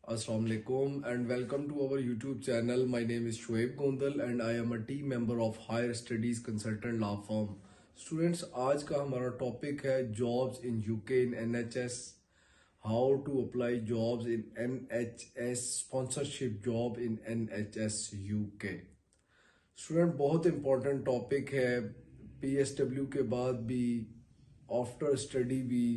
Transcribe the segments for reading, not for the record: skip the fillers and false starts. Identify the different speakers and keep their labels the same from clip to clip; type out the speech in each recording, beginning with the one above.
Speaker 1: Assalamu alaikum and welcome to our YouTube channel. My name is Shoaib Gondal and I am a team member of Higher Studies Consultant Law Firm. Students, आज का हमारा topic है jobs in UK in NHS. How to apply jobs in NHS, sponsorship job in NHS UK. Student बहुत important topic है. PSW के बाद भी, after study भी,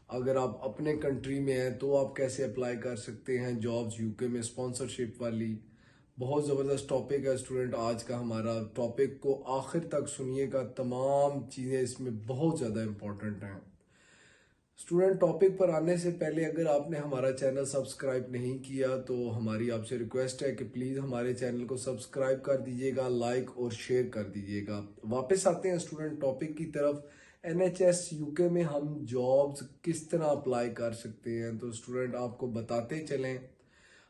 Speaker 1: अगर आप अपने कंट्री में हैं तो आप कैसे अप्लाई कर सकते हैं जॉब्स यूके में स्पॉन्सरशिप वाली. बहुत ज़बरदस्त टॉपिक है स्टूडेंट आज का हमारा. टॉपिक को आखिर तक सुनिएगा, तमाम चीज़ें इसमें बहुत ज़्यादा इम्पोर्टेंट हैं. स्टूडेंट, टॉपिक पर आने से पहले अगर आपने हमारा चैनल सब्सक्राइब नहीं किया तो हमारी आपसे रिक्वेस्ट है कि प्लीज़ हमारे चैनल को सब्सक्राइब कर दीजिएगा, लाइक और शेयर कर दीजिएगा. वापस आते हैं स्टूडेंट टॉपिक की तरफ. NHS यूके में हम जॉब्स किस तरह अप्लाई कर सकते हैं. तो स्टूडेंट आपको बताते चलें,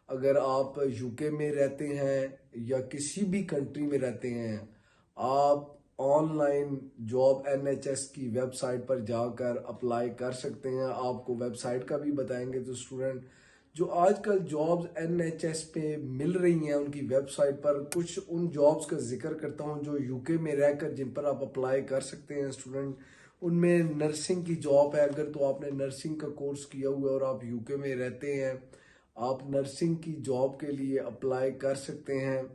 Speaker 1: अगर आप यूके में रहते हैं या किसी भी कंट्री में रहते हैं, आप ऑनलाइन जॉब NHS की वेबसाइट पर जाकर अप्लाई कर सकते हैं. आपको वेबसाइट का भी बताएंगे. तो स्टूडेंट, जो आजकल जॉब्स NHS पे मिल रही हैं उनकी वेबसाइट पर कुछ उन जॉब्स का जिक्र करता हूं जो यूके में रहकर जिन पर आप अप्लाई कर सकते हैं. स्टूडेंट, उनमें नर्सिंग की जॉब है. अगर तो आपने नर्सिंग का कोर्स किया हुआ है और आप यूके में रहते हैं, आप नर्सिंग की जॉब के लिए अप्लाई कर सकते हैं.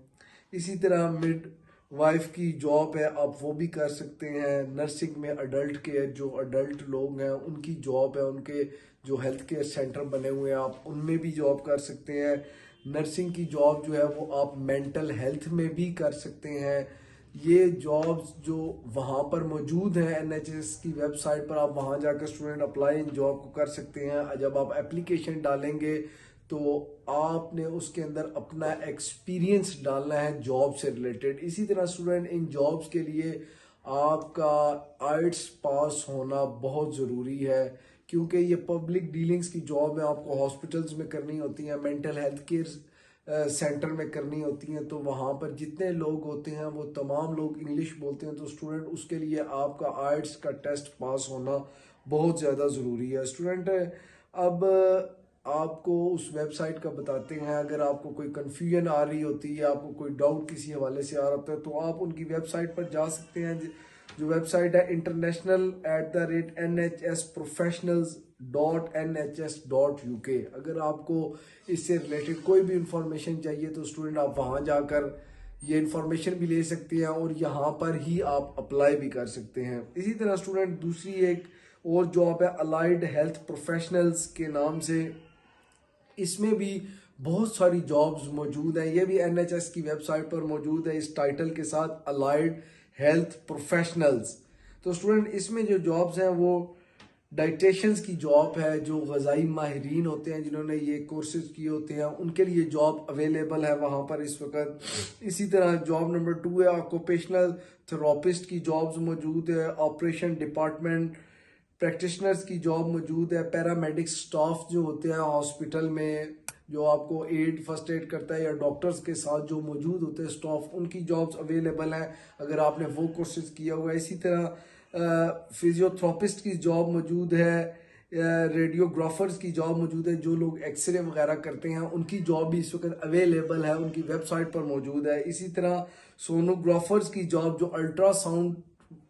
Speaker 1: इसी तरह मिड वाइफ की जॉब है, आप वो भी कर सकते हैं. नर्सिंग में अडल्ट केयर, जो अडल्ट लोग हैं उनकी जॉब है, उनके जो हेल्थ केयर सेंटर बने हुए हैं आप उनमें भी जॉब कर सकते हैं. नर्सिंग की जॉब जो है वो आप मेंटल हेल्थ में भी कर सकते हैं. ये जॉब्स जो वहाँ पर मौजूद हैं NHS की वेबसाइट पर, आप वहाँ जाकर स्टूडेंट अप्लाई इन जॉब को कर सकते हैं. जब आप एप्लीकेशन डालेंगे तो आपने उसके अंदर अपना एक्सपीरियंस डालना है जॉब से रिलेटेड. इसी तरह स्टूडेंट, इन जॉब्स के लिए आपका आइट्स पास होना बहुत ज़रूरी है, क्योंकि ये पब्लिक डीलिंग्स की जॉब है. आपको हॉस्पिटल्स में करनी होती है, मेंटल हेल्थ केयर सेंटर में करनी होती हैं. तो वहाँ पर जितने लोग होते हैं वो तमाम लोग इंग्लिश बोलते हैं. तो स्टूडेंट, उसके लिए आपका आइट्स का टेस्ट पास होना बहुत ज़्यादा ज़रूरी है. स्टूडेंट, अब आपको उस वेबसाइट का बताते हैं. अगर आपको कोई कन्फ्यूजन आ रही होती है, आपको कोई डाउट किसी हवाले से आ रहा होता है, तो आप उनकी वेबसाइट पर जा सकते हैं. जो वेबसाइट है international@nhsprofessionals.nhs.uk. अगर आपको इससे रिलेटेड कोई भी इंफॉर्मेशन चाहिए तो स्टूडेंट आप वहाँ जाकर ये इंफॉर्मेशन भी ले सकते हैं और यहाँ पर ही आप अप्लाई भी कर सकते हैं. इसी तरह स्टूडेंट, दूसरी एक और जॉब है अलाइड हेल्थ प्रोफेशनल्स के नाम से. इसमें भी बहुत सारी जॉब्स मौजूद हैं. ये भी NHS की वेबसाइट पर मौजूद है इस टाइटल के साथ, अलाइड हेल्थ प्रोफेशनल्स. तो स्टूडेंट, इसमें जो जॉब्स हैं वो डाइटेशियंस की जॉब है. जो ग़िज़ाई माहिरीन होते हैं, जिन्होंने ये कोर्सेज किए होते हैं, उनके लिए जॉब अवेलेबल है वहाँ पर इस वक्त. इसी तरह जॉब नंबर 2 है ऑक्यूपेशनल थेरेपिस्ट की जॉब्स मौजूद है. ऑपरेशन डिपार्टमेंट प्रैक्टिशनर्स की जॉब मौजूद है. पैरामेडिक स्टाफ जो होते हैं हॉस्पिटल में, जो आपको फर्स्ट एड करता है, या डॉक्टर्स के साथ जो मौजूद होते हैं स्टाफ, उनकी जॉब्स अवेलेबल हैं अगर आपने वो कोर्सेज किया हुआ है. इसी तरह फिजियोथेरेपिस्ट की जॉब मौजूद है. रेडियोग्राफर्स की जॉब मौजूद है. जो लोग एक्सरे वगैरह करते हैं उनकी जॉब भी इस वक्त अवेलेबल है, उनकी वेबसाइट पर मौजूद है. इसी तरह सोनोग्राफर्स की जॉब, जो अल्ट्रासाउंड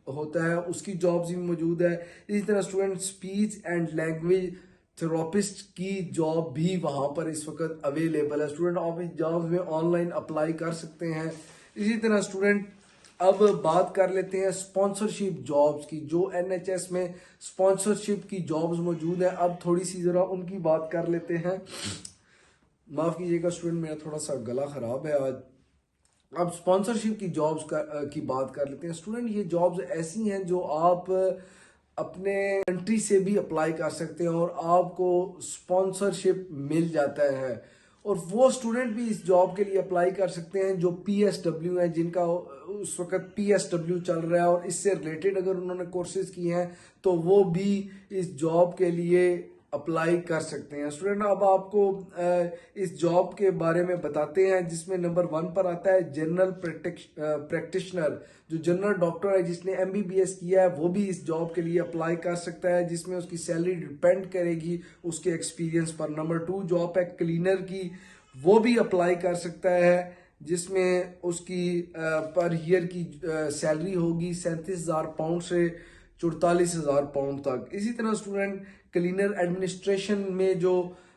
Speaker 1: होता है, उसकी जॉब्स भी मौजूद है. इसी तरह student, speech and language therapist की जॉब भी वहाँ पर इस वक्त अवेलेबल है. स्टूडेंट, आप इस जॉब्स में ऑनलाइन अप्लाई कर सकते हैं. इसी तरह स्टूडेंट, अब बात कर लेते हैं स्पॉन्सरशिप जॉब्स की. जो NHS में स्पॉन्सरशिप की जॉब्स मौजूद है, अब थोड़ी सी ज़रा उनकी बात कर लेते हैं. माफ़ कीजिएगा स्टूडेंट, मेरा थोड़ा सा गला ख़राब है आज. अब स्पॉन्सरशिप की जॉब्स की बात कर लेते हैं. स्टूडेंट, ये जॉब्स ऐसी हैं जो आप अपने कंट्री से भी अप्लाई कर सकते हैं और आपको स्पॉन्सरशिप मिल जाता है. और वो स्टूडेंट भी इस जॉब के लिए अप्लाई कर सकते हैं जो PSW है, जिनका उस वक्त PSW चल रहा है और इससे रिलेटेड अगर उन्होंने कोर्सेज किए हैं तो वो भी इस जॉब के लिए अप्लाई कर सकते हैं। स्टूडेंट अब आपको इस जॉब के बारे में बताते हैं, जिसमें नंबर 1 पर आता है जनरल प्रैक्टिशनर। जो जनरल डॉक्टर है जिसने एमबीबीएस किया है वो भी इस जॉब के लिए अप्लाई कर सकता है, जिसमें उसकी सैलरी डिपेंड करेगी उसके एक्सपीरियंस पर। नंबर 2 जॉब है क्लीनर की, वो भी अप्लाई कर सकता है, जिसमें उसकी पर ईयर की सैलरी होगी 37,000 पाउंड से 44,000 पाउंड तक। इसी तरह स्टूडेंट क्लीनर एडमिनिस्ट्रेशन में जो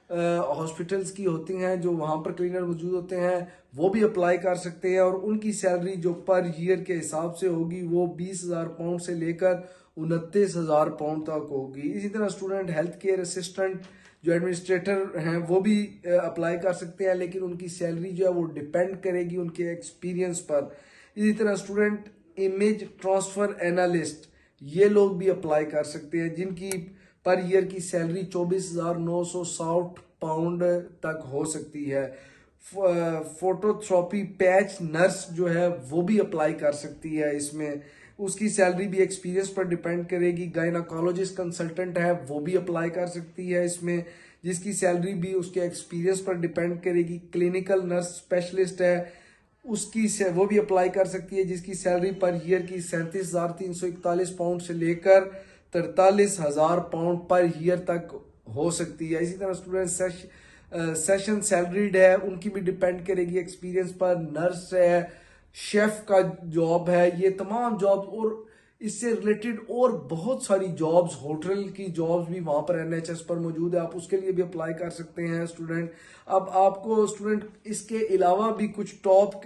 Speaker 1: हॉस्पिटल्स की होती हैं, जो वहाँ पर क्लीनर मौजूद होते हैं, वो भी अप्लाई कर सकते हैं, और उनकी सैलरी जो पर ईयर के हिसाब से होगी वो 20,000 पाउंड से लेकर 29,000 पाउंड तक होगी। इसी तरह स्टूडेंट हेल्थ केयर असिस्टेंट जो एडमिनिस्ट्रेटर हैं वो भी अप्लाई कर सकते हैं, लेकिन उनकी सैलरी जो है वो डिपेंड करेगी उनके एक्सपीरियंस पर। इसी तरह स्टूडेंट इमेज ट्रांसफर एनालिस्ट, ये लोग भी अप्लाई कर सकते हैं, जिनकी पर ईयर की सैलरी 24,960 पाउंड तक हो सकती है। फोटोथेरेपी पैच नर्स जो है वो भी अप्लाई कर सकती है इसमें, उसकी सैलरी भी एक्सपीरियंस पर डिपेंड करेगी। गायनाकोलॉजिस्ट कंसल्टेंट है वो भी अप्लाई कर सकती है इसमें, जिसकी सैलरी भी उसके एक्सपीरियंस पर डिपेंड करेगी। क्लिनिकल नर्स स्पेशलिस्ट है, उसकी से वो भी अप्लाई कर सकती है, जिसकी सैलरी पर ईयर की 37,341 पाउंड से लेकर 43,000 पाउंड पर ईयर तक हो सकती है। इसी तरह स्टूडेंट सेशन सैलरीड है, उनकी भी डिपेंड करेगी एक्सपीरियंस पर। नर्स है, शेफ का जॉब है, ये तमाम जॉब्स और इससे रिलेटेड और बहुत सारी जॉब्स, होटल की जॉब्स भी वहां पर एनएचएस पर मौजूद है, आप उसके लिए भी अप्लाई कर सकते हैं स्टूडेंट। अब आपको स्टूडेंट इसके अलावा भी कुछ टॉप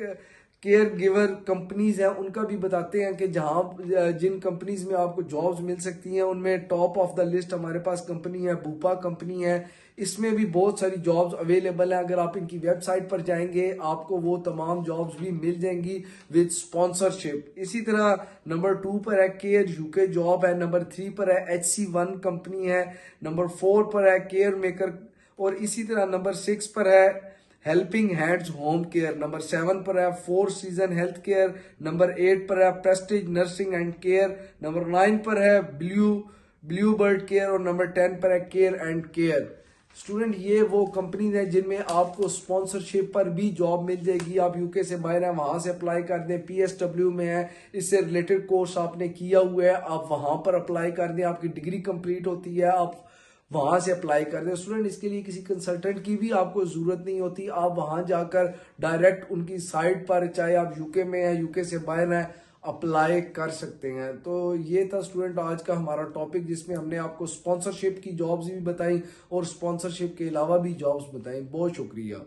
Speaker 1: केयर गिवर कंपनीज हैं उनका भी बताते हैं कि जहां जिन कंपनीज में आपको जॉब्स मिल सकती हैं, उनमें टॉप ऑफ द लिस्ट हमारे पास कंपनी है बुपा कंपनी है। इसमें भी बहुत सारी जॉब्स अवेलेबल हैं, अगर आप इनकी वेबसाइट पर जाएंगे आपको वो तमाम जॉब्स भी मिल जाएंगी विद स्पॉन्सरशिप। इसी तरह नंबर 2 पर है केयर यूके जॉब है, नंबर 3 पर है HC1 कंपनी है, नंबर 4 पर है केयर मेकर, और इसी तरह नंबर 6 पर है helping hands home care, number 7 पर है 4 सीजन हेल्थ केयर, नंबर 8 पर है Prestige nursing and care, number 9 पर है ब्लू बर्ड केयर, और नंबर 10 पर है केयर एंड केयर। स्टूडेंट ये वो कंपनीज हैं जिनमें आपको स्पॉन्सरशिप पर भी जॉब मिल जाएगी। आप यूके से बाहर हैं वहां से अप्लाई कर दें, PSW में है, इससे रिलेटेड कोर्स आपने किया हुआ है, आप वहां पर अप्लाई कर दें, आपकी डिग्री कंप्लीट होती है, आप वहां से अप्लाई कर दें। स्टूडेंट इसके लिए किसी कंसल्टेंट की भी आपको जरूरत नहीं होती, आप वहां जाकर डायरेक्ट उनकी साइट पर, चाहे आप यूके में हैं यूके से बाहर हैं, अप्लाई कर सकते हैं। तो ये था स्टूडेंट आज का हमारा टॉपिक, जिसमें हमने आपको स्पॉन्सरशिप की जॉब्स भी बताई और स्पॉन्सरशिप के अलावा भी जॉब्स बताई। बहुत शुक्रिया।